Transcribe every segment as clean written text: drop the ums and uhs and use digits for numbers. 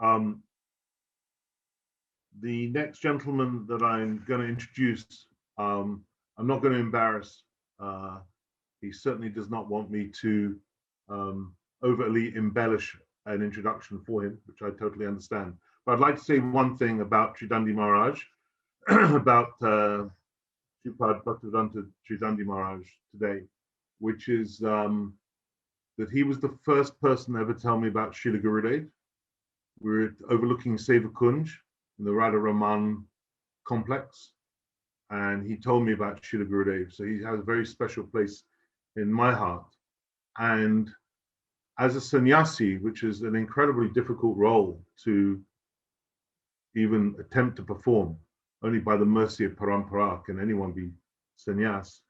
Um, the next gentleman that I'm going to introduce, I'm not going to embarrass. He certainly does not want me to overtly embellish an introduction for him, which I totally understand. But I'd like to say one thing about Tridandi Maharaj, about Sripad Bhaktivedanta Tridandi Maharaj today, which is that he was the first person to ever tell me about Srila Gurudev. We were overlooking Seva Kunj in the Radha Raman complex, and he told me about Srila Gurudev. So he has a very special place in my heart. And as a sannyasi, which is an incredibly difficult role to even attempt to perform, only by the mercy of parampara can anyone be sannyas.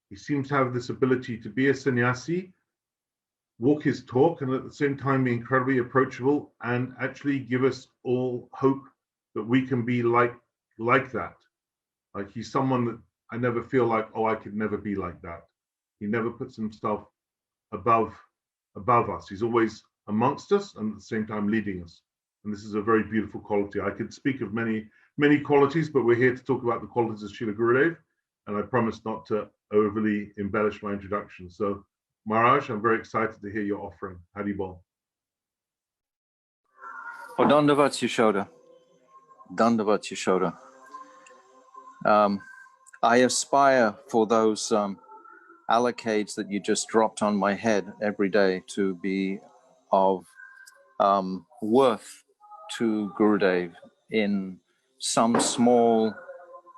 He seems to have this ability to be a sannyasi, walk his talk, and at the same time be incredibly approachable and actually give us all hope that we can be like that. Like, he's someone that I never feel like, oh, I could never be like that. He never puts himself above us. He's always amongst us and at the same time leading us. And this is a very beautiful quality. I could speak of many qualities, but we're here to talk about the qualities of Srila Gurudev, and I promise not to overly embellish my introduction. So, Maharaj, I'm very excited to hear your offering. Hari Bol. Oh, Dandavat Yashoda. Dandavat Yashoda. I aspire for those allocates that you just dropped on my head every day to be of worth to Gurudev in some small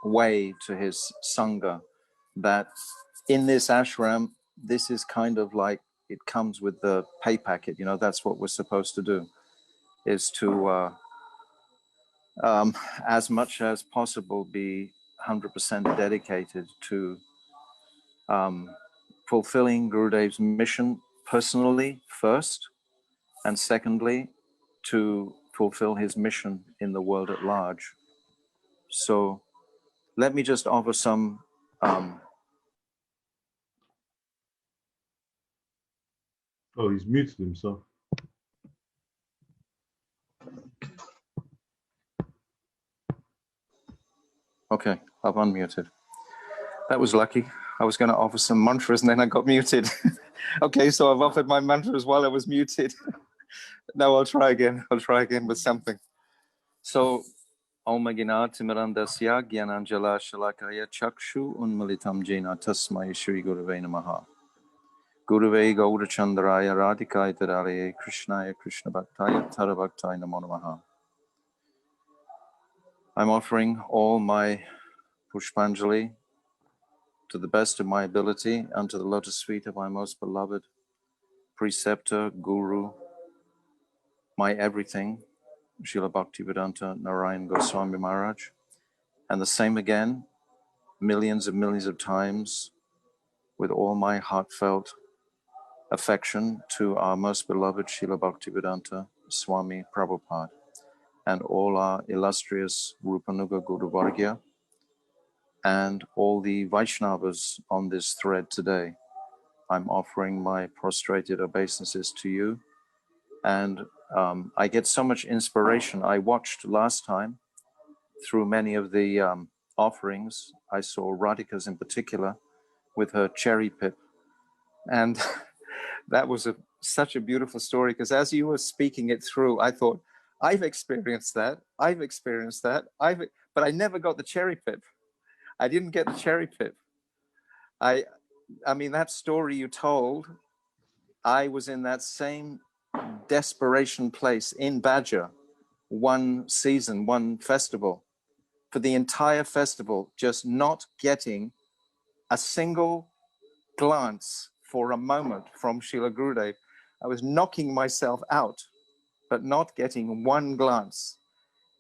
way to his Sangha, that in this ashram, this is kind of like, it comes with the pay packet, you know, that's what we're supposed to do, is to, as much as possible, be 100% dedicated to fulfilling Gurudev's mission personally first, and secondly, to fulfill his mission in the world at large. So let me just offer some oh, he's muted himself. Okay, I've unmuted. That was lucky. I was going to offer some mantras and then I got muted. Okay, so I've offered my mantras while I was muted. Now I'll try again. I'll try again with something. So, Om Ginatimirandasya Gyananjala Shalakaya Chakshu Unmalitam Jena Tasmai Shri Gurave Namaha. Gurave Gaurachandraya Radhikaya Tadaraye Krishnaya Krishna Bhaktaya Tarabhaktaya Namo Namaha. I'm offering all my Pushpanjali to the best of my ability unto the lotus feet of my most beloved preceptor, guru, my everything, Srila Bhaktivedanta Narayana Gosvami Maharaj. And the same again, millions and millions of times, with all my heartfelt affection to our most beloved Srila Bhaktivedanta Swami Prabhupada and all our illustrious Rupanuga Guru Vargya and all the Vaishnavas on this thread today. I'm offering my prostrated obeisances to you. And I get so much inspiration. I watched last time through many of the offerings. I saw Radhika's in particular with her cherry pip. And that was such a beautiful story, because as you were speaking it through, I thought, I've experienced that. But I never got the cherry pip. I didn't get the cherry pip. I mean, that story you told, I was in that same desperation place in Badger, one season, one festival, for the entire festival, just not getting a single glance for a moment from Srila Gurudev. I was knocking myself out, but not getting one glance.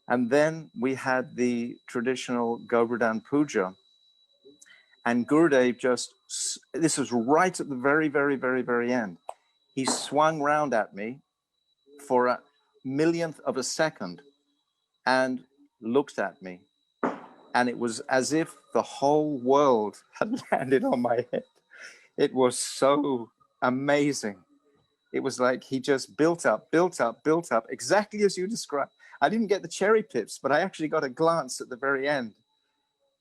And then we had the traditional Govardhan Puja. And Gurudev just, this was right at the very, very, very, very end. He swung round at me for a millionth of a second and looked at me. And it was as if the whole world had landed on my head. It was so amazing. it was like he just built up, exactly as you described. I didn't get the cherry pips, but I actually got a glance at the very end.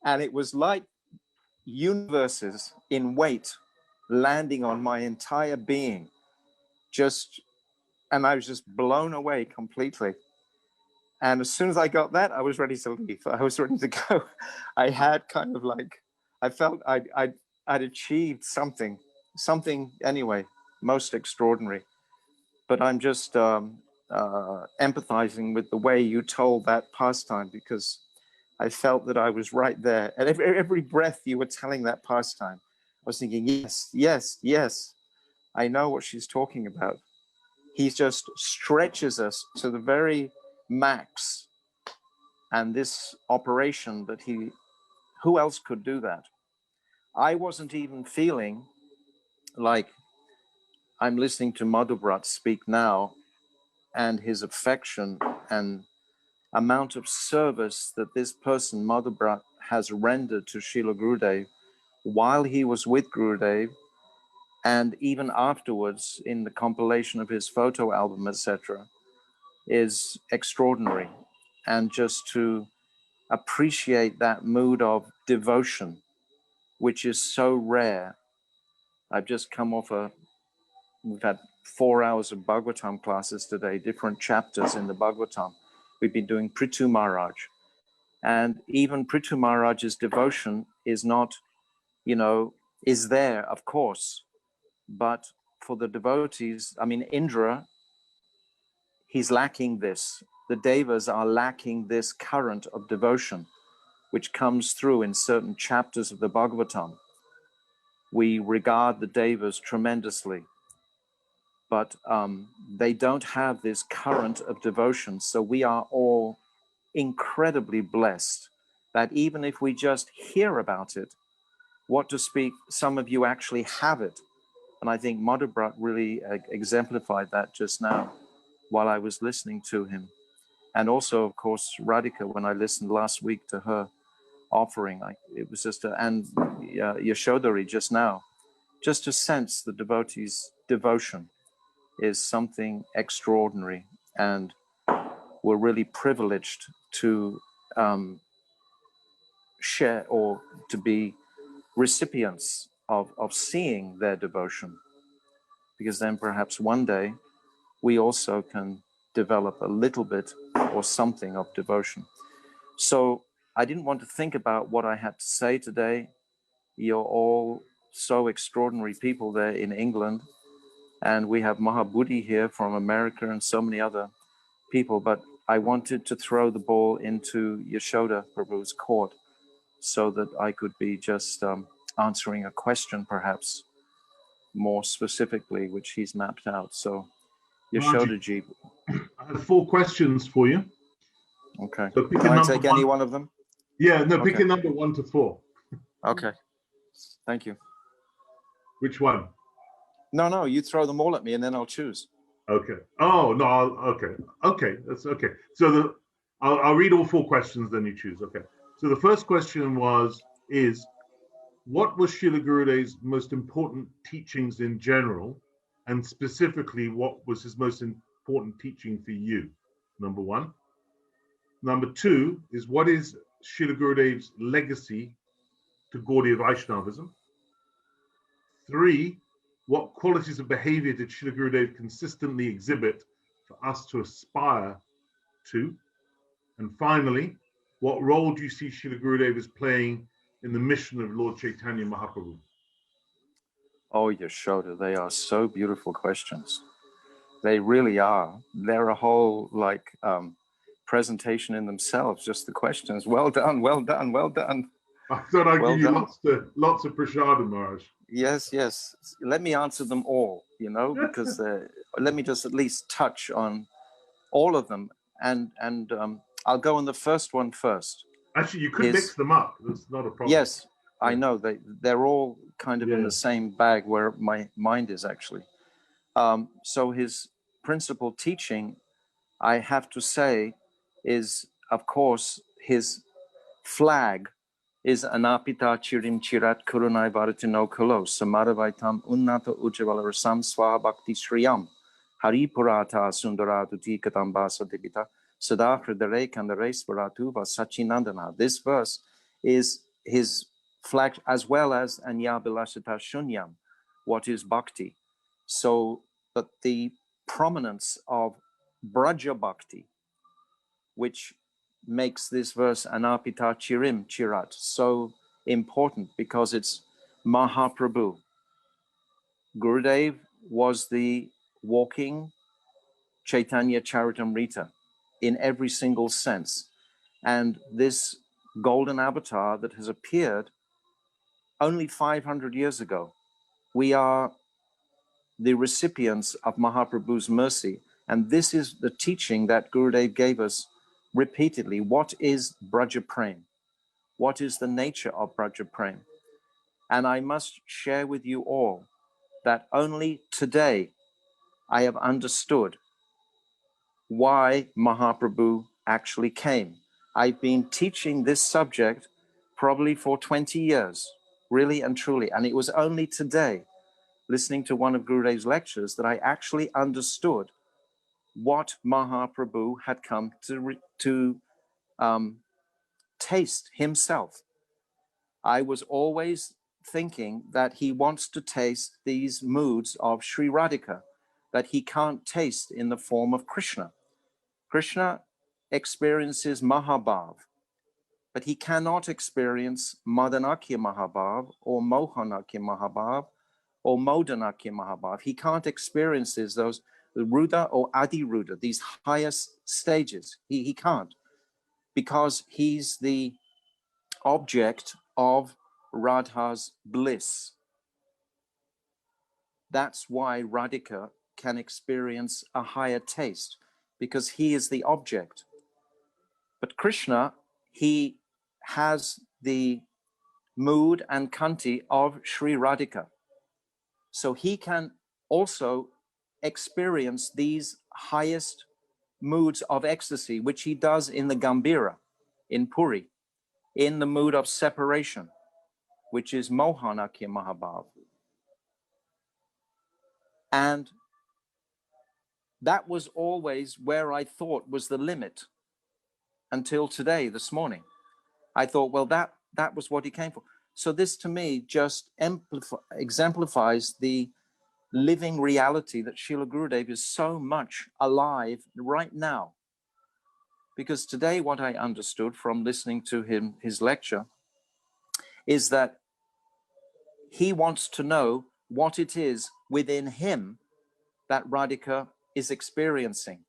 And it was like universes in weight landing on my entire being. And I was just blown away completely. And as soon as I got that, I was ready to leave. I was ready to go. I had kind of like, I felt I'd achieved something anyway, most extraordinary. But I'm just empathizing with the way you told that pastime, because I felt that I was right there. And every breath you were telling that pastime, I was thinking, yes, yes, yes, I know what she's talking about. He just stretches us to the very max. And this operation that who else could do that? I wasn't even feeling like I'm listening to Madhubrat speak now, and his affection and amount of service that this person, Madhubrat, has rendered to Srila Gurudev while he was with Gurudev, and even afterwards in the compilation of his photo album, etc., is extraordinary. And just to appreciate that mood of devotion, which is so rare. I've just come off we've had 4 hours of Bhagavatam classes today, different chapters in the Bhagavatam. We've been doing Prithu Maharaj. And even Prithu Maharaj's devotion is not, is there, of course. But for the devotees, I mean, Indra, he's lacking this. The Devas are lacking this current of devotion, which comes through in certain chapters of the Bhagavatam. We regard the Devas tremendously, but they don't have this current of devotion. So we are all incredibly blessed that even if we just hear about it, what to speak, some of you actually have it. And I think Madhubrat really exemplified that just now while I was listening to him. And also, of course, Radhika, when I listened last week to her offering, it was just, and Yashodhari just now, just to sense the devotees' devotion is something extraordinary. And we're really privileged to share or to be recipients of seeing their devotion, because then perhaps one day we also can develop a little bit or something of devotion. So I didn't want to think about what I had to say today. You're all so extraordinary people there in England, and we have Mahabudhi here from America and so many other people, but I wanted to throw the ball into Yashoda Prabhu's court so that I could be just answering a question perhaps more specifically, which he's mapped out. So Yashoda Ji. I have 4 questions for you. Okay. So pick Can I take any one of them? Yeah, no, Okay. pick a number 1 to 4. Okay. Thank you. Which one? No, you throw them all at me and then I'll choose. Okay. Oh, no, okay. That's okay. So I'll read all 4 questions, then you choose. Okay. So the first question is, what was Srila Gurudev's most important teachings in general, and specifically, what was his most important teaching for you? Number 1. Number 2 is, what is Srila Gurudev's legacy to Gaudiya Vaishnavism? 3, what qualities of behavior did Srila Gurudev consistently exhibit for us to aspire to? And finally, what role do you see Srila Gurudev as playing in the mission of Lord Chaitanya Mahaprabhu? Oh, Yashoda, they are so beautiful questions. They really are. They're a whole presentation in themselves, just the questions. Well done, well done, well done. I thought I'd well give you done. lots of prashadam, Maharaj. Yes. Let me answer them all, because let me just at least touch on all of them. And I'll go on the first one first. Actually, you could mix them up. That's not a problem. Yes, yeah. I know. They're all kind of in the same bag where my mind is actually. So his principal teaching, I have to say, is, of course, his flag is Anapita Chirim Chirat Kurunai Varatino Kulo Samaravaitam Unnata Ujjavala Rasam Swaha Bhakti Shriyam. Haripurata Sundaratuti Katambasa Dibita Sadahridare Kandare Svaratuva Sachinandana. This verse is his flag, as well as Anyabilashita Shunyam, what is bhakti. So, but the prominence of Braja Bhakti, which makes this verse Anapita Chirim Chirat so important, because it's Mahaprabhu. Gurudev was the walking Chaitanya Charitamrita in every single sense. And this golden avatar that has appeared only 500 years ago, we are the recipients of Mahaprabhu's mercy. And this is the teaching that Gurudev gave us repeatedly. What is Braja Prem? What is the nature of Braja Prem? And I must share with you all that only today I have understood why Mahaprabhu actually came. I've been teaching this subject probably for 20 years, really and truly. And it was only today, listening to one of Gurudev's lectures, that I actually understood what Mahaprabhu had come to taste himself. I was always thinking that he wants to taste these moods of Sri Radhika that he can't taste in the form of Krishna. Krishna experiences Mahabhav, but he cannot experience Madanakya Mahabhav or Mohanakya Mahabhav or Modanakya Mahabhav. He can't experience those Ruda or Adi Ruda, these highest stages. He can't, because he's the object of Radha's bliss. That's why Radhika can experience a higher taste, because he is the object. But Krishna, he has the mood and kanti of Sri Radhika. So he can also experience these highest moods of ecstasy, which he does in the Gambhira, in Puri, in the mood of separation, which is Mohanakya Mahabhav. And that was always where I thought was the limit until today, this morning. I thought, well, that was what he came for. So this to me just exemplifies the living reality that Srila Gurudev is so much alive right now. Because today what I understood from listening to his lecture, is that he wants to know what it is within him that Radhika is experiencing.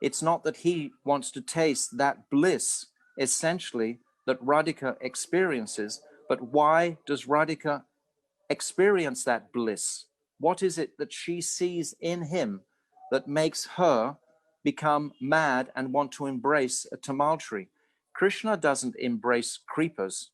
It's not that he wants to taste that bliss, essentially, that Radhika experiences, but why does Radhika experience that bliss? What is it that she sees in him that makes her become mad and want to embrace a tamal tree? Krishna doesn't embrace creepers.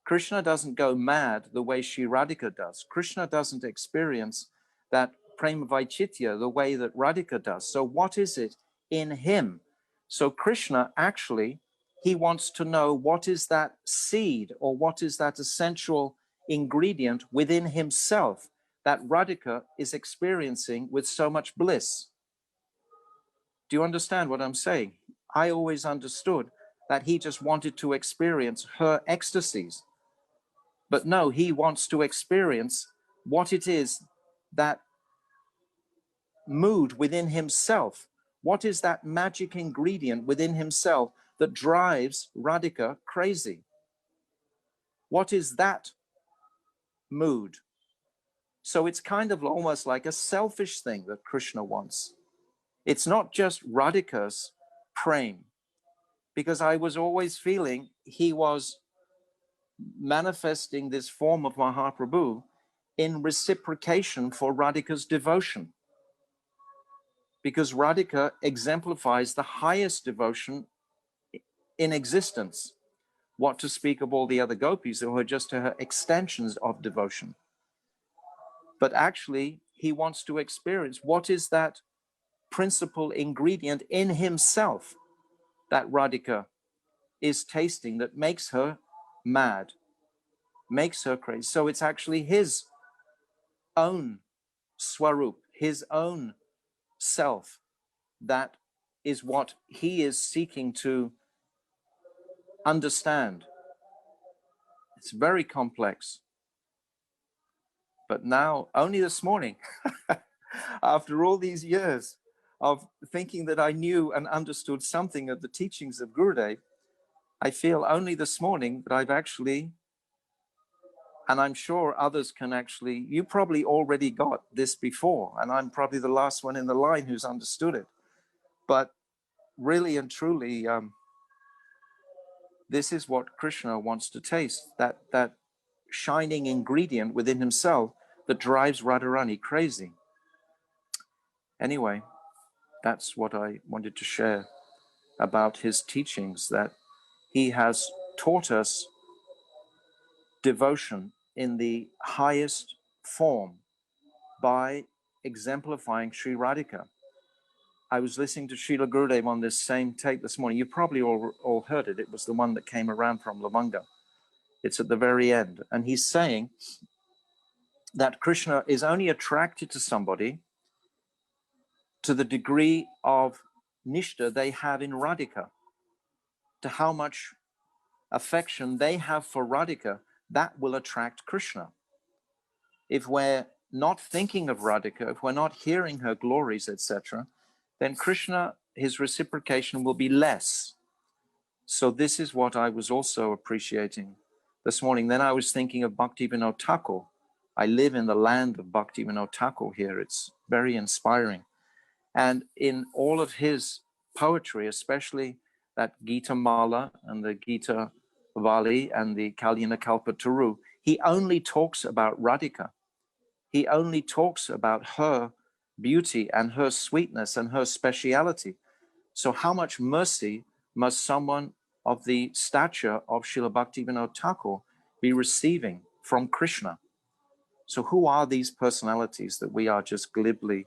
Krishna doesn't go mad the way Sri Radhika does. Krishna doesn't experience that prema vaicitya the way that Radhika does. So what is it in him? So Krishna actually, he wants to know what is that seed, or what is that essential ingredient within himself that Radhika is experiencing with so much bliss. Do you understand what I'm saying? I always understood that he just wanted to experience her ecstasies. But no, he wants to experience what it is, that mood within himself. What is that magic ingredient within himself that drives Radhika crazy? What is that mood? So it's kind of almost like a selfish thing that Krishna wants. It's not just Radhika's prem, because I was always feeling he was manifesting this form of Mahaprabhu in reciprocation for Radhika's devotion. Because Radhika exemplifies the highest devotion in existence. What to speak of all the other gopis who are just her extensions of devotion. But actually, he wants to experience what is that principal ingredient in himself that Radhika is tasting that makes her mad, makes her crazy. So it's actually his own swarup, his own self that is what he is seeking to understand. It's very complex. But now, only this morning, after all these years of thinking that I knew and understood something of the teachings of Gurudev, I feel only this morning that I've actually, and I'm sure others can actually, you probably already got this before, and I'm probably the last one in the line who's understood it. But really and truly, this is what Krishna wants to taste, that shining ingredient within himself that drives Radharani crazy. Anyway, that's what I wanted to share about his teachings, that he has taught us devotion in the highest form by exemplifying Sri Radhika. I was listening to Srila Gurudev on this same tape this morning. You probably all heard it. It was the one that came around from Lavanga. It's at the very end. And he's saying that Krishna is only attracted to somebody to the degree of nishta they have in Radhika, to how much affection they have for Radhika, that will attract Krishna. If we're not thinking of Radhika, if we're not hearing her glories, etc., then Krishna, his reciprocation will be less. So this is what I was also appreciating this morning. Then I was thinking of Bhaktivinoda Thakur. I live in the land of Bhaktivinoda Thakur here. It's very inspiring. And in all of his poetry, especially that Gita Mala and the Gita Vali and the Kalyana Kalpataru, he only talks about Radhika. He only talks about her beauty and her sweetness and her speciality. So how much mercy must someone of the stature of Srila Bhaktivinoda Thakur be receiving from Krishna? So who are these personalities that we are just glibly,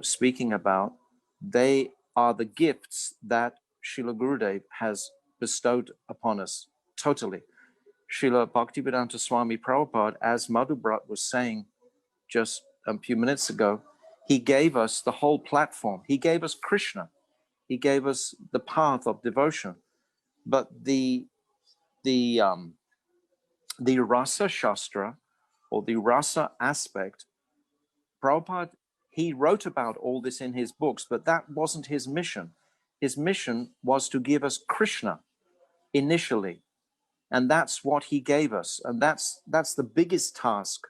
speaking about? They are the gifts that Srila Gurudev has bestowed upon us, totally. Srila Bhaktivedanta Swami Prabhupada, as Madhubrat was saying just a few minutes ago, he gave us the whole platform. He gave us Krishna. He gave us the path of devotion. But the rasa shastra, or the rasa aspect, Prabhupada, he wrote about all this in his books, but that wasn't his mission. His mission was to give us Krishna initially. And that's what he gave us. And that's the biggest task.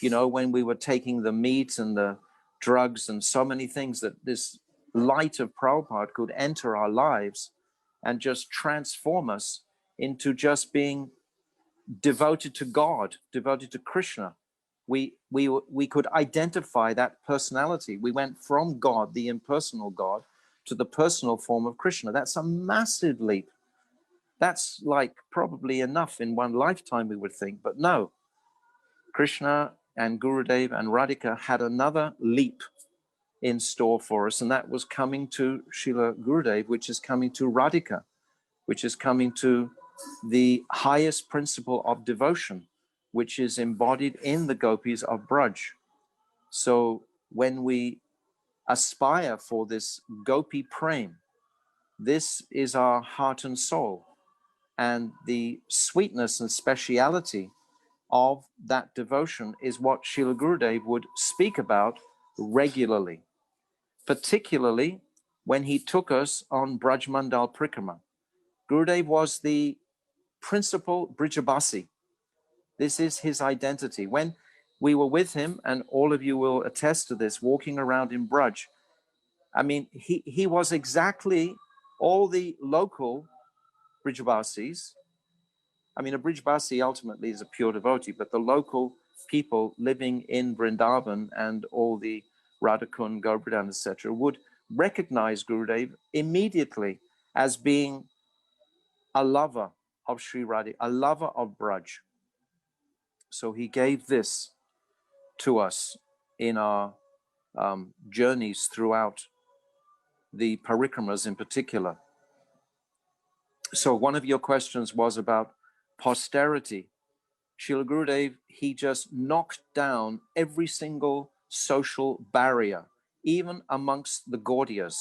When we were taking the meat and the drugs and so many things, that this light of Prabhupada could enter our lives and just transform us into just being devoted to God, devoted to Krishna. We could identify that personality. We went from God, the impersonal God, to the personal form of Krishna. That's a massive leap. That's like probably enough in one lifetime, we would think, but no. Krishna and Gurudev and Radhika had another leap in store for us, and that was coming to Srila Gurudev, which is coming to Radhika, which is coming to the highest principle of devotion, which is embodied in the gopis of Braj. So when we aspire for this gopi prem, this is our heart and soul, and the sweetness and speciality of that devotion is what Srila Gurudev would speak about regularly, particularly when he took us on Braj Mandal Prikrama. Gurudev was the principal Brijabasi. This is his identity. When we were with him, and all of you will attest to this, walking around in Braj, I mean, he was exactly all the local Brijabasis. I mean, a Brijbasi ultimately is a pure devotee, but the local people living in Vrindavan and all the Radhakund, Govardhan, etc., would recognize Gurudev immediately as being a lover of Sri Radha, a lover of Braj. So he gave this to us in our journeys throughout the parikramas in particular. So one of your questions was about posterity. Srila Gurudev, he just knocked down every single social barrier even amongst the Gaudias,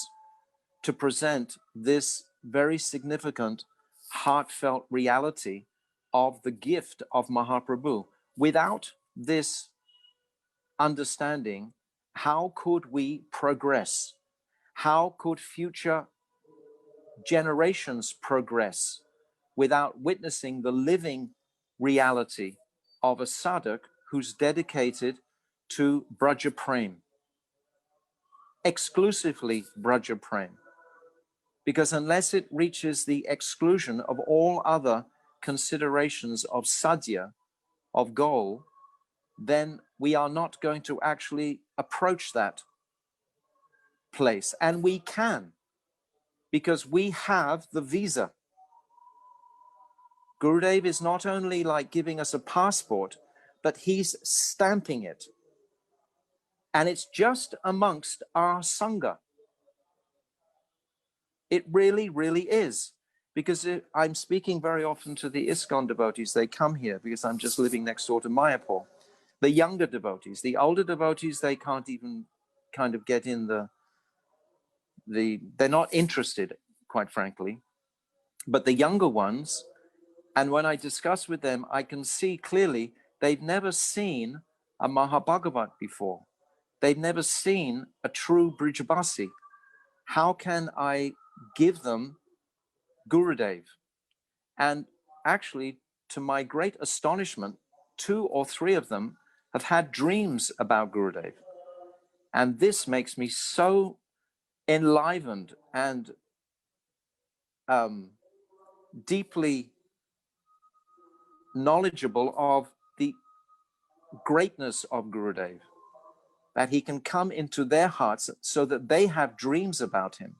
to present this very significant, heartfelt reality of the gift of Mahaprabhu. Without this understanding, how could we progress? How could future generations progress without witnessing the living reality of a sadhak who's dedicated to Braja Prem, exclusively Braja Prem? Because unless it reaches the exclusion of all other considerations of sadhya, of goal, then we are not going to actually approach that place. And we can, because we have the visa. Gurudev is not only like giving us a passport, but he's stamping it. And it's just amongst our Sangha. It really, really is. Because I'm speaking very often to the ISKCON devotees. They come here because I'm just living next door to Mayapur. The younger devotees, the older devotees, they can't even kind of get in they're not interested, quite frankly. But the younger ones, and when I discuss with them, I can see clearly they've never seen a Mahabhagavat before. They've never seen a true Brijabasi. How can I give them Gurudev? And actually, to my great astonishment, 2 or 3 of them have had dreams about Gurudev. And this makes me so enlivened and deeply knowledgeable of the greatness of Gurudev, that he can come into their hearts so that they have dreams about him.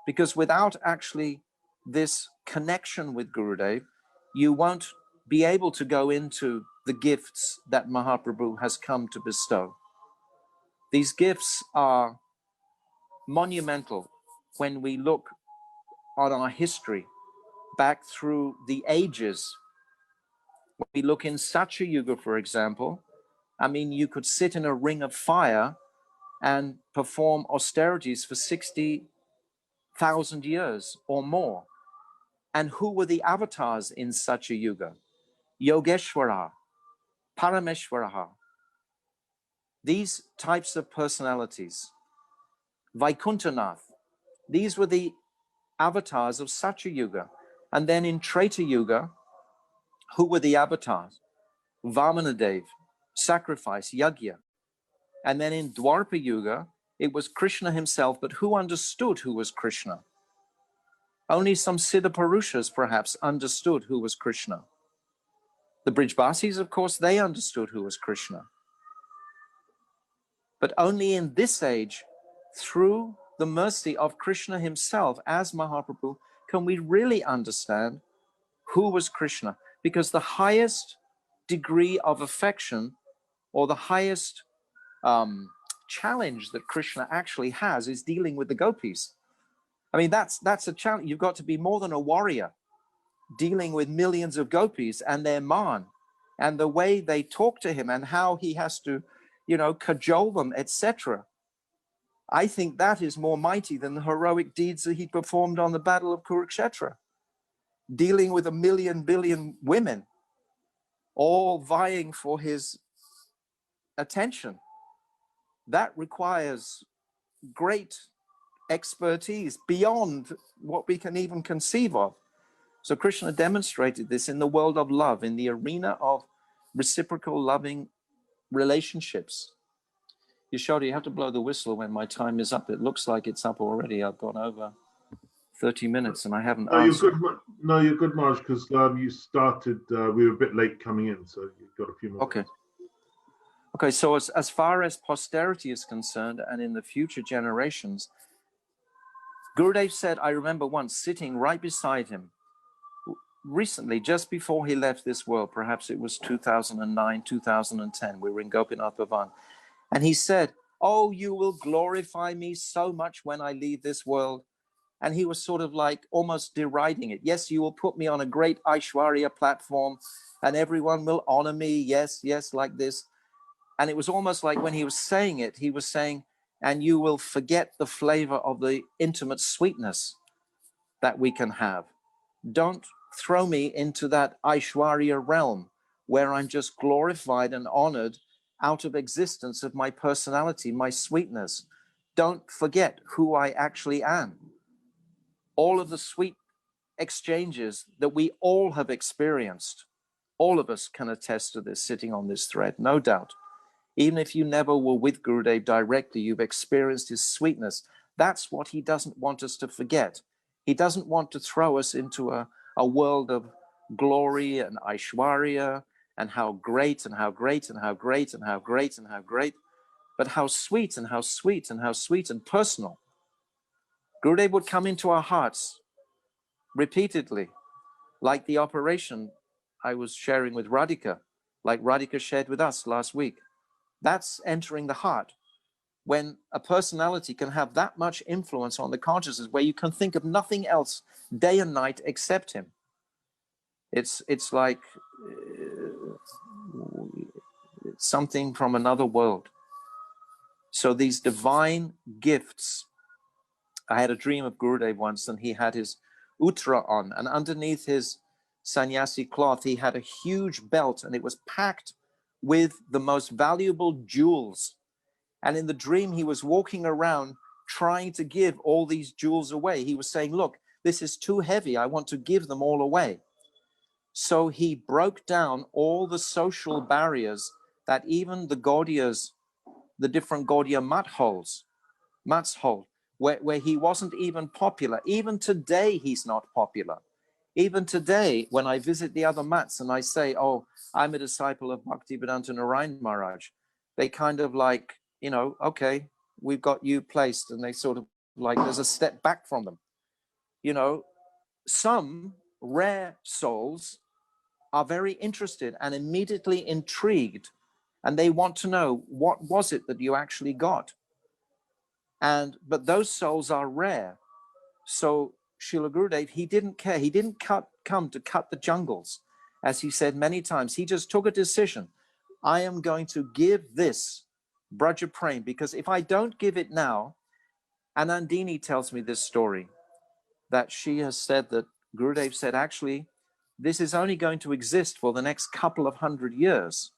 Because without actually this connection with Gurudev, you won't be able to go into the gifts that Mahaprabhu has come to bestow. These gifts are monumental when we look on our history back through the ages. When we look in Satya Yuga, for example, I mean, you could sit in a ring of fire and perform austerities for 60,000 years or more. And who were the avatars in Satya Yuga? Yogeshwara, Parameshwara, these types of personalities. Vaikuntanath, these were the avatars of Satya Yuga. And then in Treta Yuga, who were the avatars? Vamanadev, sacrifice, yagya. And then in Dwarpa Yuga, it was Krishna himself, but who understood who was Krishna? Only some Siddha Purushas perhaps understood who was Krishna. The Brijbasis, of course, they understood who was Krishna. But only in this age, through the mercy of Krishna himself as Mahaprabhu, can we really understand who was Krishna. Because the highest degree of affection, or the highest challenge that Krishna actually has, is dealing with the gopis. I mean, that's a challenge. You've got to be more than a warrior dealing with millions of gopis and their man, and the way they talk to him and how he has to, cajole them, etc. I think that is more mighty than the heroic deeds that he performed on the Battle of Kurukshetra, dealing with 1 billion women, all vying for his attention. That requires great expertise beyond what we can even conceive of. So Krishna demonstrated this in the world of love, in the arena of reciprocal loving relationships. Yashoda, you have to blow the whistle when my time is up. It looks like it's up already. I've gone over 30 minutes and I haven't answered. You're good, Marge, because you started, we were a bit late coming in, so you've got a few more. Okay. Okay, so as far as posterity is concerned and in the future generations, Gurudev said, I remember once sitting right beside him recently, just before he left this world, perhaps it was 2009, 2010, we were in Gopinath Bhavan, and he said, oh, you will glorify me so much when I leave this world. And he was sort of like almost deriding it. Yes, you will put me on a great Aishwarya platform and everyone will honor me. Yes, yes, like this. And it was almost like when he was saying it, he was saying, and you will forget the flavor of the intimate sweetness that we can have. Don't throw me into that Aishwarya realm where I'm just glorified and honored out of existence of my personality, my sweetness. Don't forget who I actually am. All of the sweet exchanges that we all have experienced, all of us can attest to this sitting on this thread, no doubt. Even if you never were with Gurudev directly, you've experienced his sweetness. That's what he doesn't want us to forget. He doesn't want to throw us into a world of glory and Aishwarya and how great and how great and how great and how great and how great, but how sweet and how sweet and how sweet and personal. Gurudev would come into our hearts repeatedly, like the operation I was sharing with Radhika, like Radhika shared with us last week. That's entering the heart. When a personality can have that much influence on the consciousness where you can think of nothing else day and night except him. It's like something from another world. So these divine gifts, I had a dream of Gurudev once, and he had his uttara on, and underneath his sannyasi cloth, he had a huge belt, and it was packed with the most valuable jewels. And in the dream, he was walking around trying to give all these jewels away. He was saying, look, this is too heavy. I want to give them all away. So he broke down all the social barriers that even the Gaudiyas, the different Gaudiya mats hold, where he wasn't even popular. Even today, he's not popular. Even today, when I visit the other mats and I say, oh, I'm a disciple of Bhaktivedanta Narayana Maharaj, they kind of like, you know, okay, we've got you placed. And they sort of like, there's a step back from them. You know, some rare souls are very interested and immediately intrigued. And they want to know, what was it that you actually got? But those souls are rare. So Srila Gurudev, he didn't care. He didn't come to cut the jungles. As he said many times, he just took a decision. I am going to give this Braja Prem, because if I don't give it now, and Nandini tells me this story, that she has said that Gurudev said, actually, this is only going to exist for the next couple of 100 years.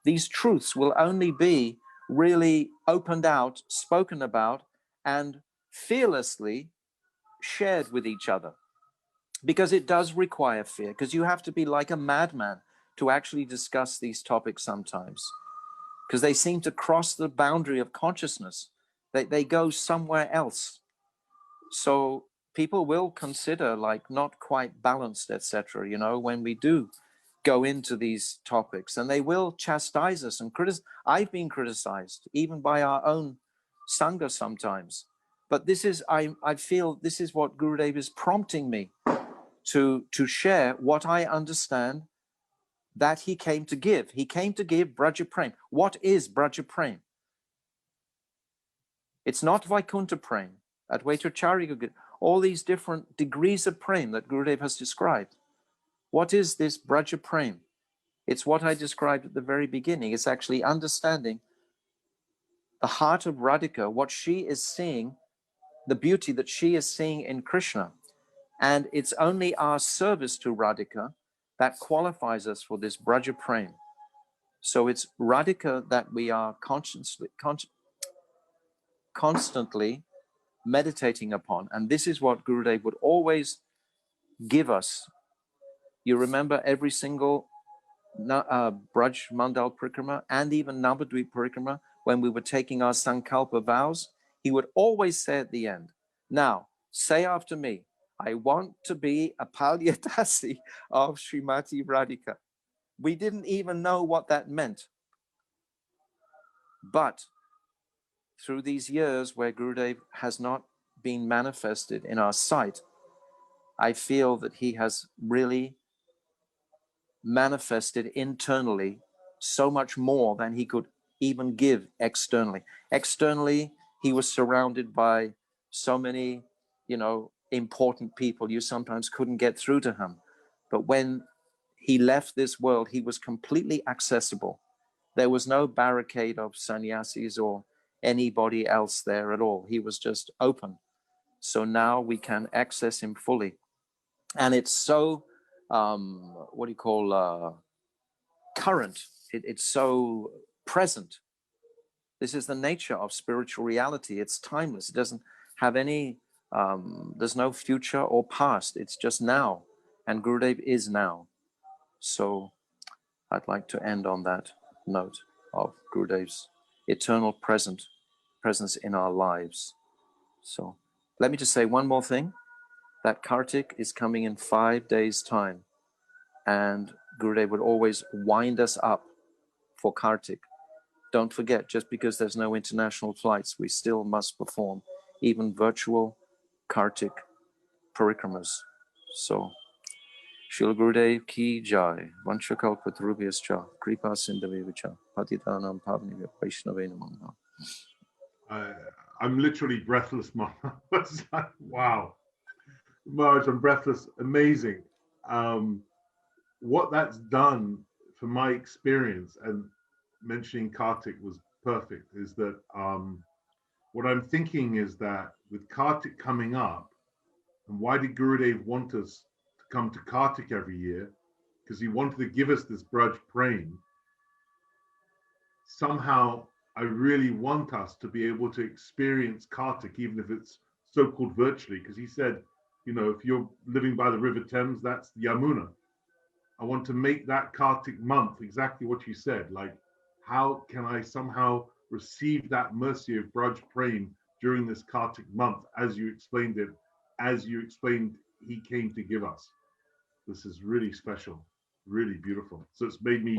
These truths will only be really opened out, spoken about, and fearlessly shared with each other, because it does require fear, because you have to be like a madman to actually discuss these topics sometimes, because they seem to cross the boundary of consciousness. They go somewhere else. So people will consider like not quite balanced, etc., you know, when we do go into these topics, and they will chastise us and criticize. I've been criticized even by our own Sangha sometimes. But this is, I feel this is what Gurudev is prompting me to share what I understand that he came to give. He came to give Braja Prem. What is Braja Prem? It's not Vaikuntha Prem, Advaitacharya, all these different degrees of Prem that Gurudev has described. What is this Braja Prem? It's what I described at the very beginning. It's actually understanding the heart of Radhika, what she is seeing, the beauty that she is seeing in Krishna. And it's only our service to Radhika that qualifies us for this Braja Prem. So it's Radhika that we are constantly meditating upon. And this is what Gurudev would always give us. You remember every single Braj Mandal Parikrama and even Navadvip Parikrama, when we were taking our Sankalpa vows, he would always say at the end, now, say after me, I want to be a Palyadasi of Srimati Radhika. We didn't even know what that meant. But through these years where Gurudev has not been manifested in our sight, I feel that he has really manifested internally so much more than he could even give externally. Externally, he was surrounded by so many, you know, important people. You sometimes couldn't get through to him. But when he left this world, he was completely accessible. There was no barricade of sannyasis or anybody else there at all. He was just open. So now we can access him fully. And it's so, what do you call, current. It's so present. This is the nature of spiritual reality. It's timeless. It doesn't have any, there's no future or past. It's just now. And Gurudev is now. So I'd like to end on that note of Gurudev's eternal presence in our lives. So let me just say one more thing, that Kartik is coming in 5 days' time. And Gurudev would always wind us up for Kartik. Don't forget, just because there's no international flights, we still must perform even virtual Kartik parikramas. So, Srila Gurudev ki jai, Vanchakalpatarubhyascha, Kripa Sindhavevacha, Patitanam Pavanivya Vaishnave Namaha. I'm literally breathless, Maharaj. Wow. Maharaj, I'm breathless. Amazing. What that's done for my experience, and mentioning Kartik was perfect, is that what I'm thinking is that with Kartik coming up, and why did Gurudev want us to come to Kartik every year? Because he wanted to give us this Braj praying. Somehow, I really want us to be able to experience Kartik, even if it's so-called virtually, because he said, you know, if you're living by the River Thames, that's Yamuna. I want to make that Kartik month exactly what you said. Like, how can I somehow receive that mercy of Braj praying during this Kartik month, as you explained it, as you explained he came to give us? This is really special, really beautiful. So it's made me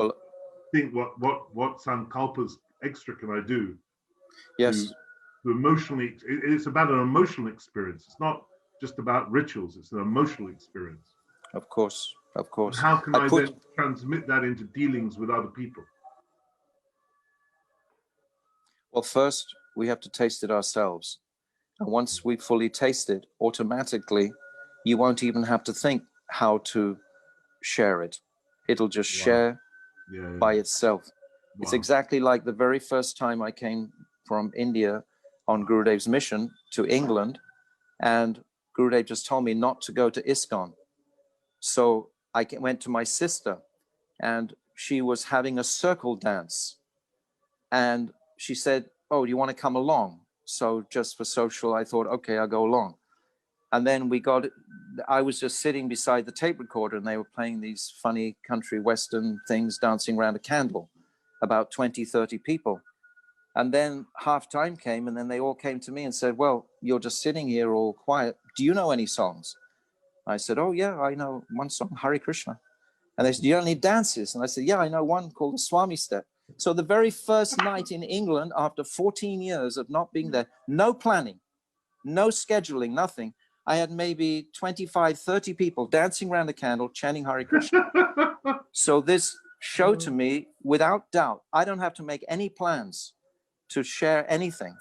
think what sankalpas extra can I do? Yes. To emotionally, it's about an emotional experience. It's not just about rituals. It's an emotional experience. Of course, of course. And how can I then transmit that into dealings with other people? Well, first we have to taste it ourselves. And once we fully taste it, automatically, you won't even have to think how to share it. It'll just share by itself. Wow. It's exactly like the very first time I came from India on Gurudev's mission to England, and Gurudev just told me not to go to ISKCON. So I went to my sister, and she was having a circle dance. And she said, oh, do you want to come along? So just for social, I thought, okay, I'll go along. And then I was just sitting beside the tape recorder, and they were playing these funny country western things, dancing around a candle, about 20, 30 people. And then half time came, and then they all came to me and said, well, you're just sitting here all quiet. Do you know any songs? I said, oh yeah, I know one song, Hare Krishna. And they said, do you know any dances? And I said, yeah, I know one called the Swami Step. So the very first night in England, after 14 years of not being there, no planning, no scheduling, nothing, I had maybe 25, 30 people dancing around a candle, chanting Hare Krishna. So this showed to me, without doubt, I don't have to make any plans to share anything.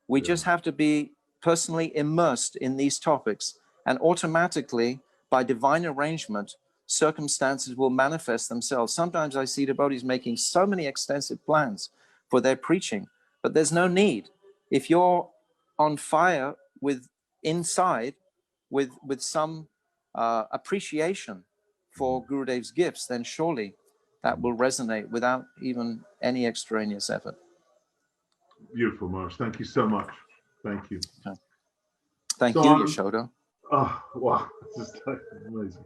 We just have to be personally immersed in these topics, and automatically, by divine arrangement, circumstances will manifest themselves. Sometimes I see devotees making so many extensive plans for their preaching, but there's no need. If you're on fire inside with some appreciation for Gurudev's gifts, then surely that will resonate without even any extraneous effort. Beautiful, Maharaj. Thank you so much. Thank you. Okay. Thank you, Yashoda. Oh, wow. This is like amazing.